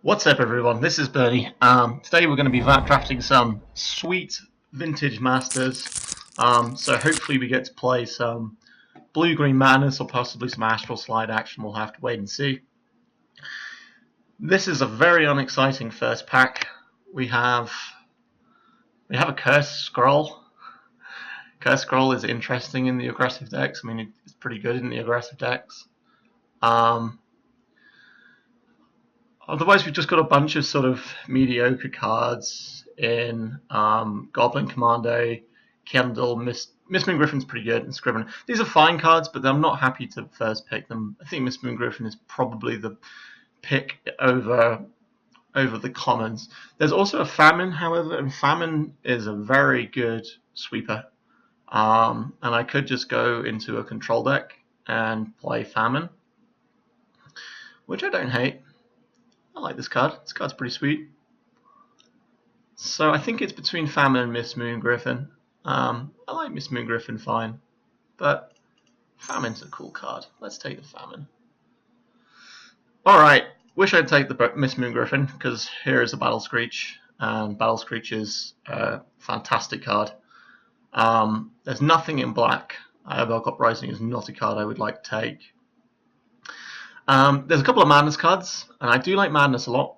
What's up, everyone? This is Bernie. Today we're going to be drafting some sweet vintage masters. So hopefully we get to play some blue-green madness or possibly some astral slide action. We'll have to wait and see. This is a very unexciting first pack. We have a Curse Scroll. Curse Scroll is interesting in the aggressive decks. I mean, it's pretty good in the aggressive decks. Otherwise, we've just got a bunch of sort of mediocre cards in Goblin Commando, Kendall, Miss Moon Griffin's pretty good, and Scriven. These are fine cards, but I'm not happy to first pick them. I think Miss Moon Griffin is probably the pick over the commons. There's also a Famine, however, and Famine is a very good sweeper. And I could just go into a control deck and play Famine, which I don't hate. I like this card. This card's pretty sweet. So I think it's between Famine and Miss Moon Griffin. I like Miss Moon Griffin fine, but Famine's a cool card. Let's take the Famine. Alright, wish I'd take the Miss Moon Griffin, because here is a Battle Screech, and Battle Screech is a fantastic card. There's nothing in black. Belk Uprising is not a card I would like to take. There's a couple of Madness cards, and I do like Madness a lot.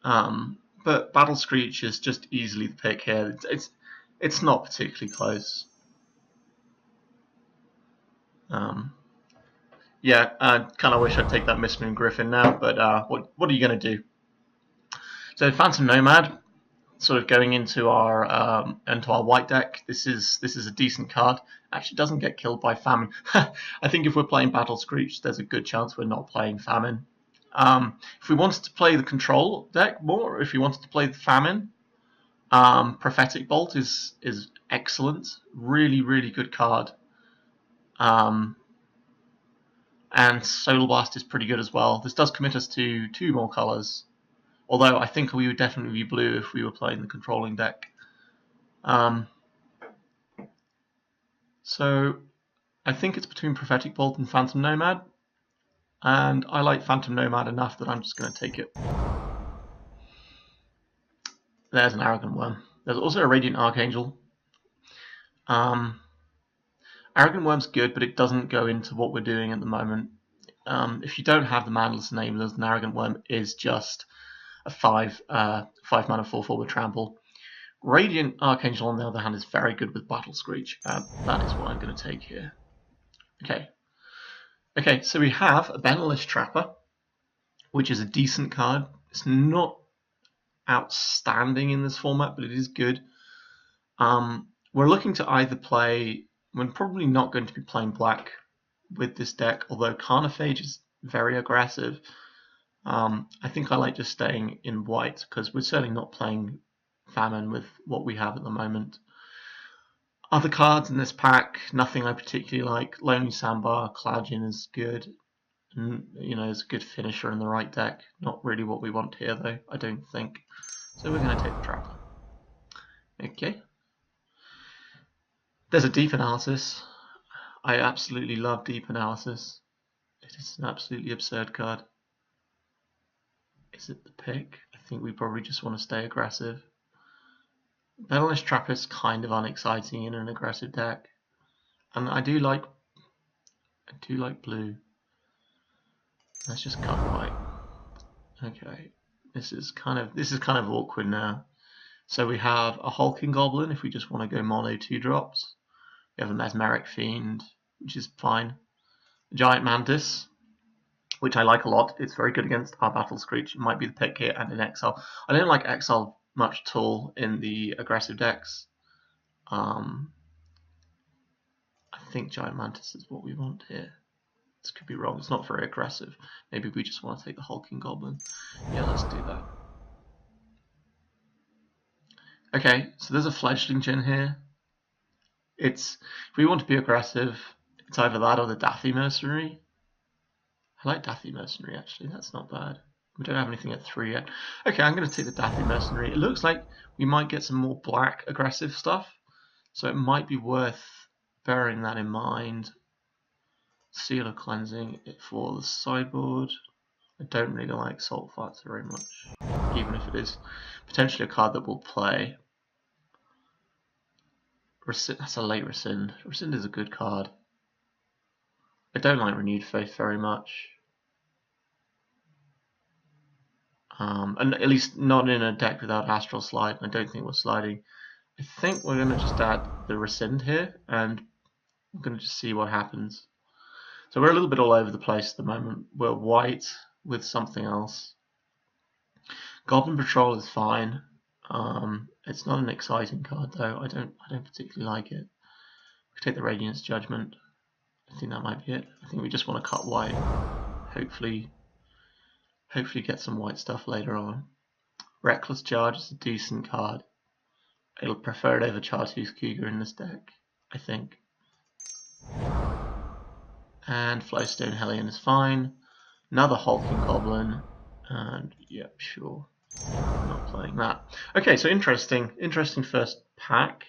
But Battle Screech is just easily the pick here. It's not particularly close. Yeah, I kind of wish I'd take that Miss Moon Griffin now, but what are you going to do? So Phantom Nomad, sort of going into our white deck. This is a decent card. Actually, doesn't get killed by Famine. I think if we're playing Battle Screech, there's a good chance we're not playing Famine. If we wanted to play the control deck more, if we wanted to play the Famine, Prophetic Bolt is excellent. Really good card. And Solar Blast is pretty good as well. This does commit us to 2 more colours. Although I think we would definitely be blue if we were playing the controlling deck. So I think it's between Prophetic Bolt and Phantom Nomad. And I like Phantom Nomad enough that I'm just going to take it. There's an Arrogant Worm. There's also a Radiant Archangel. Arrogant Worm's good, but it doesn't go into what we're doing at the moment. If you don't have the Manless Enablers, an Arrogant Worm is just a 5 mana 4/4 with trample. Radiant Archangel, on the other hand, is very good with Battle Screech. That is what I'm going to take here. Okay, so we have a Benalish Trapper, which is a decent card. It's not outstanding in this format, but it is good. We're looking to either play... We're probably not going to be playing black with this deck, although Carnophage is very aggressive. I think I like just staying in white, because we're certainly not playing Famine with what we have at the moment. Other cards in this pack, nothing I particularly like. Lonely Sandbar, Cloudjin is good. And, is a good finisher in the right deck. Not really what we want here, though, I don't think. So we're going to take the Trapper. Okay. There's a Deep Analysis. I absolutely love Deep Analysis. It is an absolutely absurd card. Is it the pick? I think we probably just want to stay aggressive. Benalish Trapper is kind of unexciting in an aggressive deck. And I do like blue. Let's just cut white. Okay. This is kind of awkward now. So we have a Hulking Goblin if we just want to go mono 2-drops. We have a Mesmeric Fiend, which is fine. A Giant Mantis, which I like a lot. It's very good against our Battle Screech. It might be the pick here, and in Exile. I don't like Exile much at all in the aggressive decks. I think Giant Mantis is what we want here. This could be wrong. It's not very aggressive. Maybe we just want to take the Hulking Goblin. Yeah, let's do that. Okay, so there's a Fledgling Djinn here. If we want to be aggressive, it's either that or the Daffy Mercenary. I like Daffy Mercenary, actually. That's not bad. We don't have anything at 3 yet. Okay, I'm going to take the Daffy Mercenary. It looks like we might get some more black aggressive stuff, so it might be worth bearing that in mind. Seal of Cleansing it for the sideboard. I don't really like Salt Farts very much, even if it is potentially a card that will play. That's a late Rescind. Rescind is a good card. I don't like Renewed Faith very much. And at least not in a deck without Astral Slide. I don't think we're sliding. I think we're going to just add the Rescind here, and we're going to just see what happens. So we're a little bit all over the place at the moment. We're white with something else. Goblin Patrol is fine. It's not an exciting card though. I don't particularly like it. We take the Radiance Judgment. I think that might be it. I think we just want to cut white. Hopefully get some white stuff later on. Reckless Charge is a decent card. I'll prefer it over Chartreuse Cougar in this deck, I think. And Flowstone Hellion is fine. Another Hulking Goblin. And yep, sure. I'm not playing that. Okay, so interesting first pack.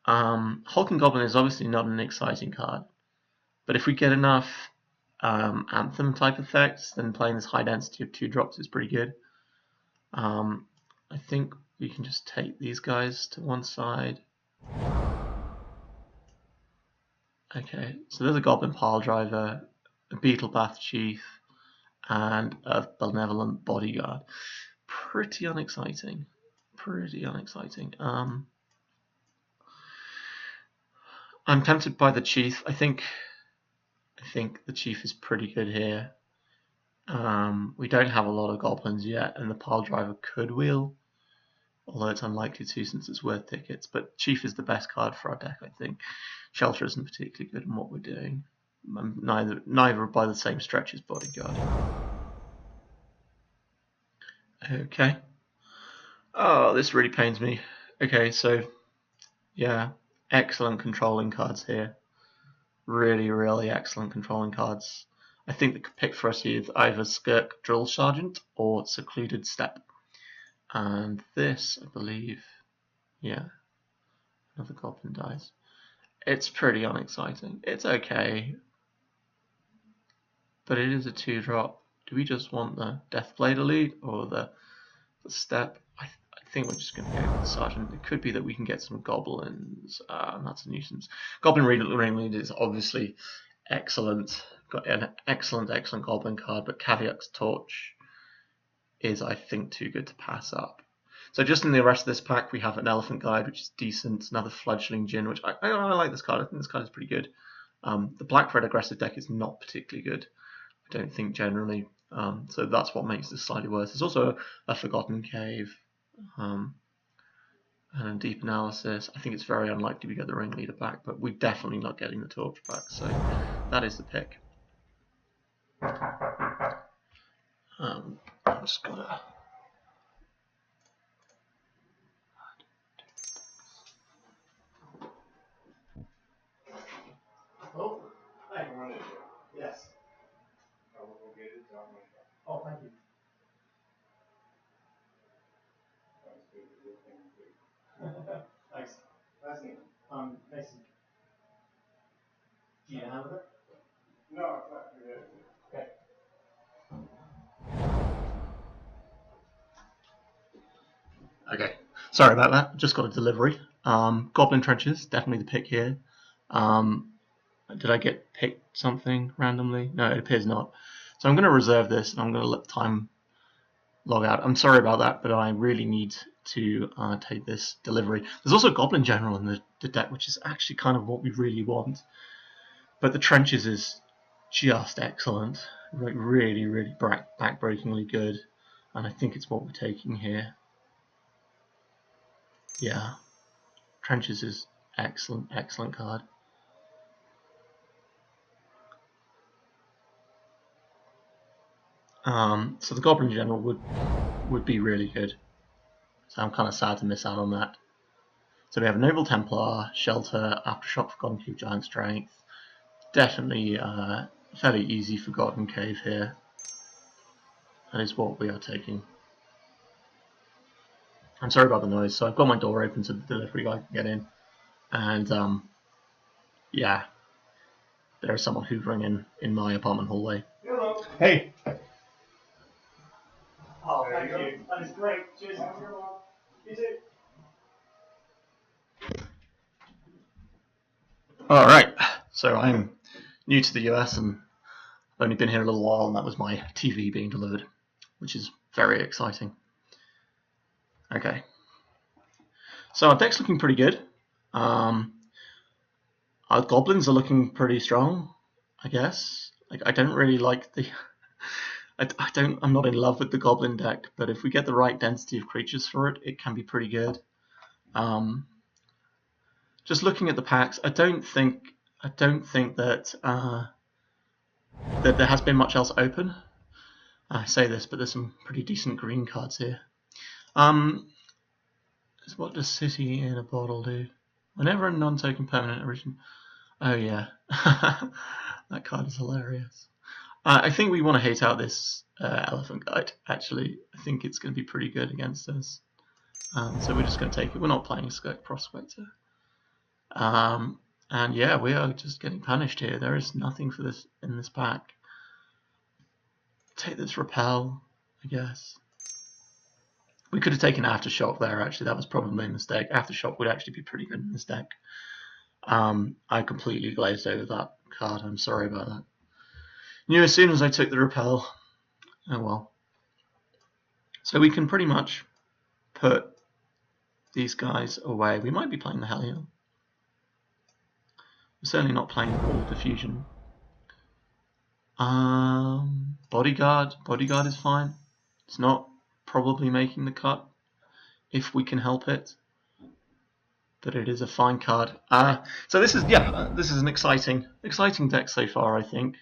Hulking Goblin is obviously not an exciting card. But if we get enough Anthem type effects, then playing this high density of 2-drops is pretty good. I think we can just take these guys to one side. Okay, so there's a Goblin Pile Driver, a Beetle Bath Chief, and a Benevolent Bodyguard. Pretty unexciting. I'm tempted by the Chief. I think the Chief is pretty good here. We don't have a lot of goblins yet, and the Pile Driver could wheel, although it's unlikely to since it's worth tickets. But Chief is the best card for our deck, I think. Shelter isn't particularly good in what we're doing. Neither by the same stretch as Bodyguard. Okay. Oh, this really pains me. Okay, so yeah, excellent controlling cards here. Really excellent controlling cards. I think the pick for us is either Skirk Drill Sergeant or Secluded Step. And this, I believe, yeah, another Goblin dies. It's pretty unexciting. It's okay, but it is a 2-drop. Do we just want the Deathblade Elite or the Step? I think we're just going to go with the Sergeant. It could be that we can get some Goblins, and that's a nuisance. Goblin Ringleader is obviously excellent. Got an excellent Goblin card, but Caveat's Torch is, I think, too good to pass up. So just in the rest of this pack, we have an Elephant Guide, which is decent. Another Fledgling Djinn, which I like this card. I think this card is pretty good. The Black-Red aggressive deck is not particularly good, I don't think, generally. So that's what makes this slightly worse. There's also a Forgotten Cave and a Deep Analysis. I think it's very unlikely we get the Ringleader back, but we're definitely not getting the Torch back. So that is the pick. I'm just gonna... Oh, hi. Yes. Oh, thank you. Thanks. Nice. Do you have it? No, it's not. Okay. Okay. Sorry about that. Just got a delivery. Goblin Trenches, definitely the pick here. Did I get picked something randomly? No, it appears not. So I'm going to reserve this and I'm going to let time log out. I'm sorry about that, but I really need to take this delivery. There's also Goblin General in the deck, which is actually kind of what we really want. But the Trenches is just excellent. Like really backbreakingly good. And I think it's what we're taking here. Yeah. Trenches is excellent card. So the Goblin General would be really good. So I'm kind of sad to miss out on that. So we have Noble Templar, Shelter, Aftershock, Forgotten Cave, Giant Strength. Definitely fairly easy Forgotten Cave here. That is what we are taking. I'm sorry about the noise. So I've got my door open so the delivery guy can get in. And yeah, there is someone hoovering in my apartment hallway. Hello. Hey. Thank you. That is great. Cheers. You too. All right. So I'm new to the US and I've only been here a little while, and that was my TV being delivered, which is very exciting. Okay. So our deck's looking pretty good. Our goblins are looking pretty strong, I guess. Like, I don't really like the. I'm not in love with the goblin deck, but if we get the right density of creatures for it, it can be pretty good. Just looking at the packs, I don't think that that there has been much else open. I say this, but there's some pretty decent green cards here. What does City in a Bottle do? Whenever a non-token permanent origin. Oh yeah, that card is hilarious. I think we want to hate out this Elephant Guide. Actually, I think it's going to be pretty good against us. So we're just going to take it. We're not playing Skirk Prospector. And yeah, we are just getting punished here. There is nothing for this in this pack. Take this Repel, I guess. We could have taken Aftershock there, actually. That was probably a mistake. Aftershock would actually be pretty good in this deck. I completely glazed over that card. I'm sorry about that. Knew as soon as I took the Repel. Oh well. So we can pretty much put these guys away. We might be playing the Hellion. We're certainly not playing Wall Diffusion. Bodyguard. Bodyguard is fine. It's not probably making the cut if we can help it, but it is a fine card. So this is this is an exciting deck so far, I think.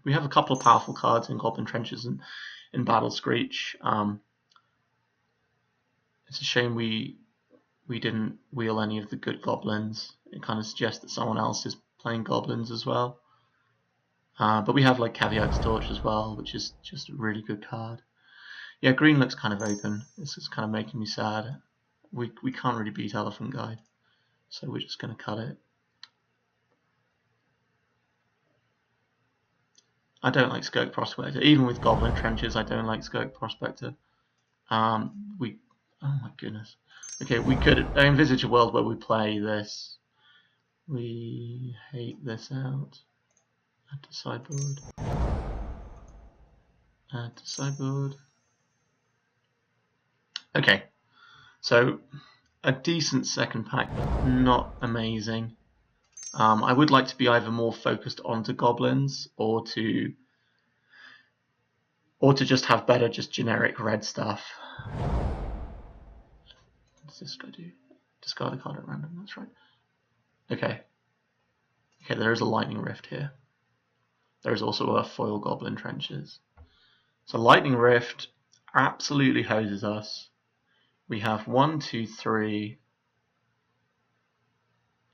We have a couple of powerful cards in Goblin Trenches and in Battle Screech. It's a shame we didn't wheel any of the good goblins. It kind of suggests that someone else is playing goblins as well. But we have like Caveat's Torch as well, which is just a really good card. Yeah, green looks kind of open. This is kind of making me sad. We can't really beat Elephant Guide, so we're just going to cut it. I don't like Skirk Prospector. Even with Goblin Trenches, I don't like Skirk Prospector. Oh my goodness. Okay, we could envisage a world where we play this. We hate this out. Add to sideboard. Add to sideboard. Okay, so a decent second pack, but not amazing. I would like to be either more focused onto goblins or to just have better just generic red stuff. What does this guy do? Discard a card at random, that's right. Okay. Okay, there is a Lightning Rift here. There is also a foil Goblin Trenches. So Lightning Rift absolutely hoses us. We have 1, 2, 3,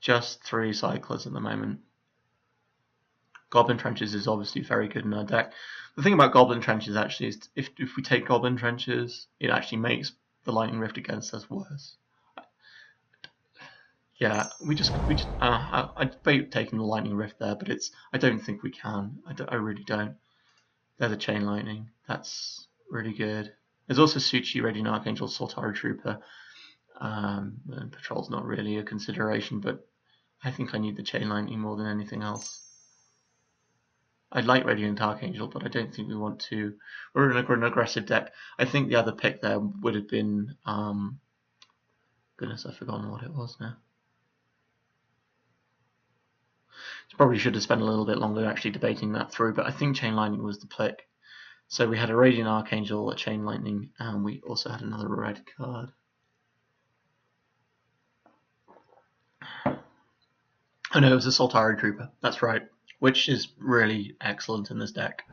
just 3 cyclers at the moment. Goblin Trenches is obviously very good in our deck. The thing about Goblin Trenches actually is if we take Goblin Trenches, it actually makes the Lightning Rift against us worse. Yeah, I debate taking the Lightning Rift there, but I don't think we can. I really don't. There's a Chain Lightning. That's really good. There's also Suchi, Radiant Archangel, Soltari Trooper. And Patrol's not really a consideration, but I think I need the Chain Lightning more than anything else. I like Radiant Archangel, but I don't think we want to. We're in an aggressive deck. I think the other pick there would have been. Goodness, I've forgotten what it was now. Probably should have spent a little bit longer actually debating that through, but I think Chain Lightning was the pick. So we had a Radiant Archangel, a Chain Lightning, and we also had another red card. Oh no, it was a Soltari Trooper. That's right, which is really excellent in this deck.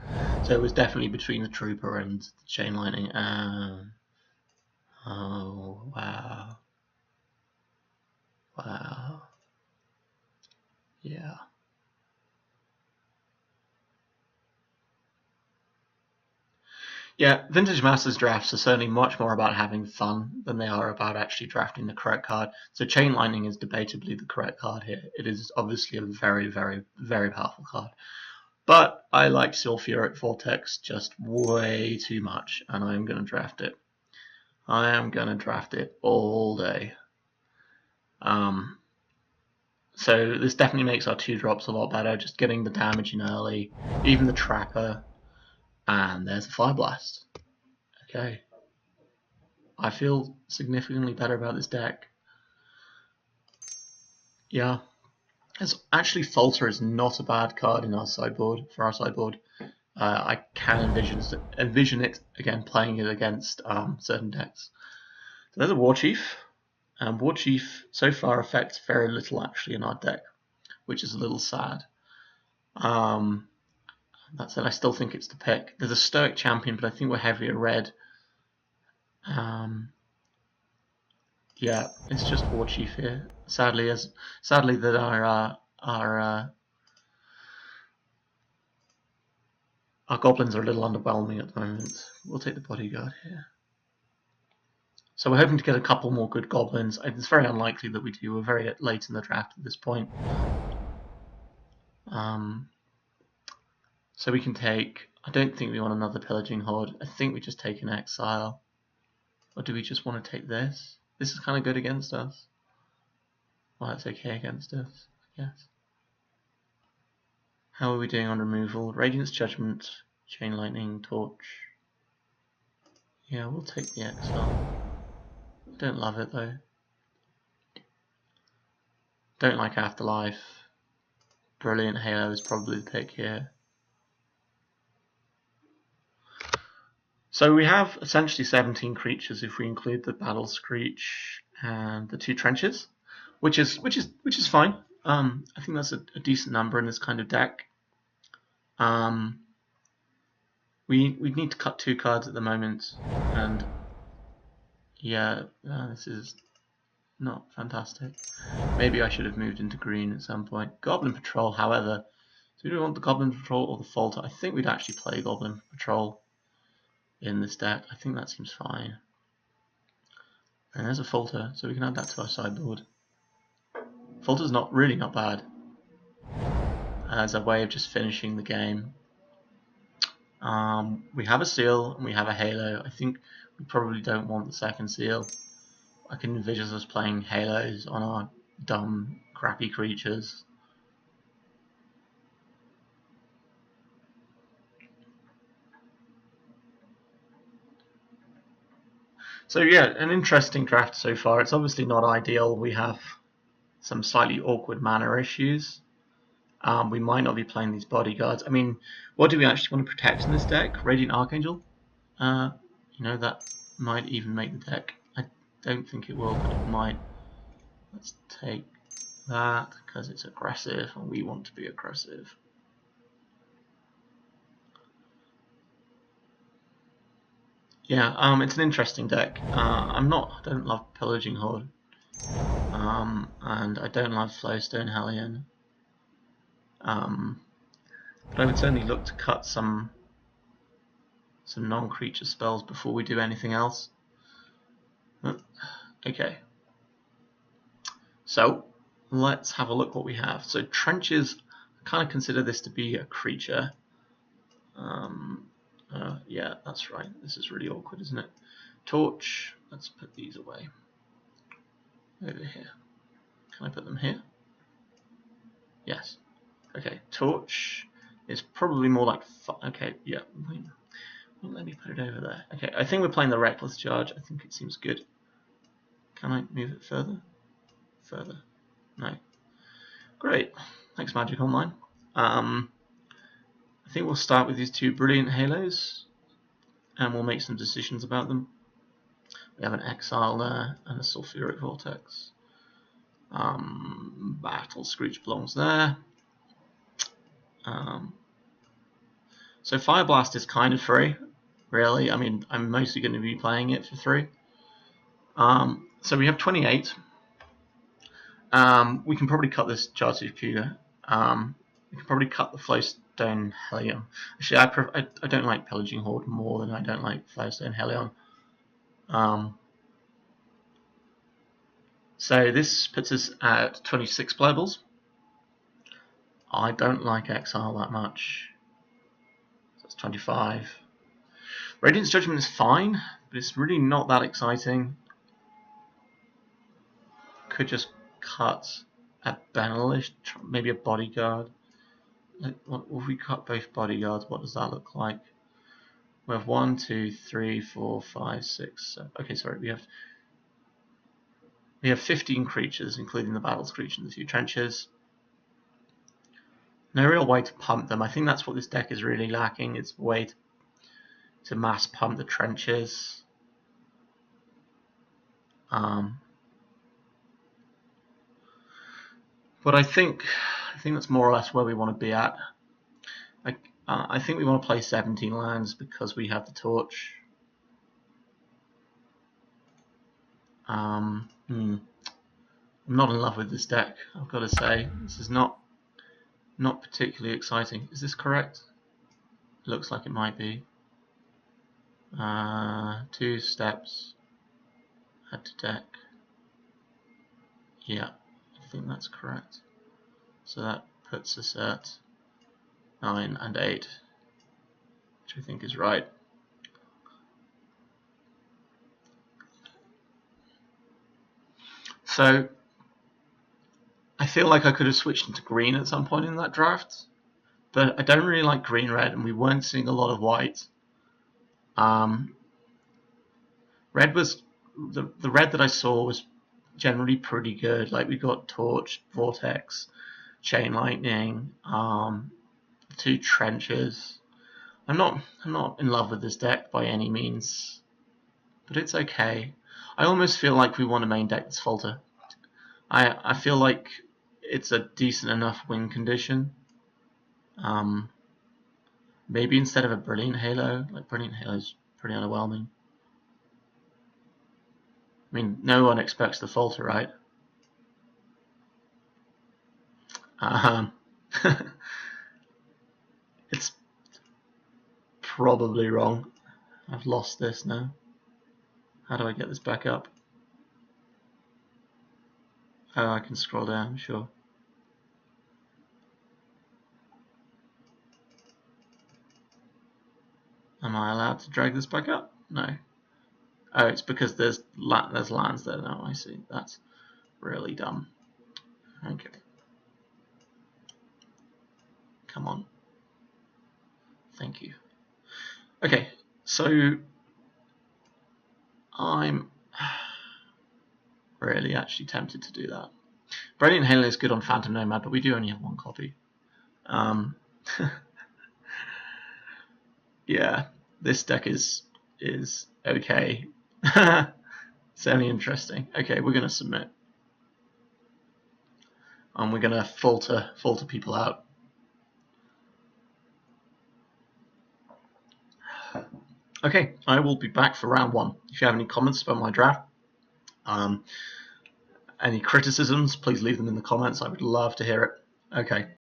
So it was definitely between the Trooper and the Chain Lightning. Oh wow, wow, yeah. Yeah, Vintage Masters drafts are certainly much more about having fun than they are about actually drafting the correct card. So Chain Lightning is debatably the correct card here. It is obviously a very, very, very powerful card. But I like Sulfuric Vortex just way too much, and I'm going to draft it. I am going to draft it all day. So this definitely makes our 2-drops a lot better, just getting the damage in early, even the Trapper, and there's a Fire Blast. Okay. I feel significantly better about this deck. Yeah. Actually, Falter is not a bad card in our sideboard, for our sideboard. I can envision it again playing it against certain decks. So there's a War Chief. War Chief so far affects very little actually in our deck, which is a little sad. That said, I still think it's the pick. There's a Stoic Champion, but I think we're heavier red. Yeah, it's just War Chief here. Sadly that our goblins are a little underwhelming at the moment. We'll take the Bodyguard here. So we're hoping to get a couple more good goblins. It's very unlikely that we do. We're very late in the draft at this point. So we can take... I don't think we want another Pillaging Horde. I think we just take an Exile. Or do we just want to take this? This is kind of good against us. Well, it's okay against us, I guess. How are we doing on removal? Radiant's Judgment, Chain Lightning, Torch. Yeah, we'll take the Exile. Don't love it though. Don't like Afterlife. Brilliant Halo is probably the pick here. So we have essentially 17 creatures if we include the Battle Screech and the 2 trenches, which is fine. I think that's a decent number in this kind of deck. We need to cut 2 cards at the moment, and yeah, this is not fantastic. Maybe I should have moved into green at some point. Goblin Patrol, however, so do we want the Goblin Patrol or the Falter? I think we'd actually play Goblin Patrol in this deck. I think that seems fine. And there's a Falter, so we can add that to our sideboard. Falter's not bad as a way of just finishing the game. We have a Seal and we have a Halo. I think we probably don't want the second Seal. I can envision us playing Halos on our dumb, crappy creatures. So yeah, an interesting draft so far. It's obviously not ideal. We have some slightly awkward mana issues. We might not be playing these bodyguards. I mean, what do we actually want to protect in this deck? Radiant Archangel? That might even make the deck. I don't think it will, but it might. Let's take that, because it's aggressive, and we want to be aggressive. Yeah, it's an interesting deck. I don't love Pillaging Horde. And I don't love Flowstone Hellion. But I would certainly look to cut some non-creature spells before we do anything else. Okay. So let's have a look what we have. So trenches, I kind of consider this to be a creature. Yeah, that's right. This is really awkward, isn't it? Torch, let's put these away. Over here. Can I put them here? Yes. Okay, Torch is probably more like... Okay, yeah. Let me put it over there. Okay, I think we're playing the Reckless Charge. I think it seems good. Can I move it further? Further. No. Great. Thanks, Magic Online. I think we'll start with these 2 brilliant Halos, and we'll make some decisions about them. We have an Exile there, and a Sulfuric Vortex. Battle Screech belongs there. So Fire Blast is kind of free, really. I mean, I'm mostly going to be playing it for 3. So we have 28. We can probably cut this Jartooth Cougar. We can probably cut the Flowstone Hellion. Actually, I don't like Pillaging Horde more than I don't like Flowstone Hellion. So this puts us at 26 playables. I don't like Exile that much. 25. Radiant's Judgment is fine, but it's really not that exciting. Could just cut a Benelish, maybe a bodyguard. What if we cut both bodyguards? What does that look like? We have 1, 2, 3, 4, 5, 6, 7. Okay, sorry, we have 15 creatures, including the battle screech and the 2 trenches. No real way to pump them. I think that's what this deck is really lacking. It's a way to mass pump the trenches. But I think that's more or less where we want to be at. I think we want to play 17 lands because we have the torch. I'm not in love with this deck, I've got to say. This is not particularly exciting. Is this correct? It looks like it might be. 2 steps. Add to deck. Yeah, I think that's correct. So that puts us at 9 and 8, which I think is right. So I feel like I could have switched into green at some point in that draft, but I don't really like green-red, and we weren't seeing a lot of white. Red was the red that I saw was generally pretty good. Like we got Torch, Vortex, Chain Lightning, 2 trenches. I'm not in love with this deck by any means, but it's okay. I almost feel like we want to main deck this Falter. I feel like it's a decent enough win condition. Maybe instead of a Brilliant Halo, like Brilliant Halo's pretty underwhelming. I mean, no one expects the Falter, right? It's probably wrong. I've lost this now. How do I get this back up? Oh, I can scroll down, sure. Am I allowed to drag this back up? No. Oh, it's because there's lands there now, I see. That's really dumb. Okay. Come on. Thank you. Okay, so I'm really actually tempted to do that. Brilliant Halo is good on Phantom Nomad, but we do only have 1 copy. Yeah, this deck is okay. It's only interesting. Okay, we're gonna submit. And we're gonna falter people out. Okay, I will be back for round 1. If you have any comments about my draft, any criticisms, please leave them in the comments. I would love to hear it. Okay.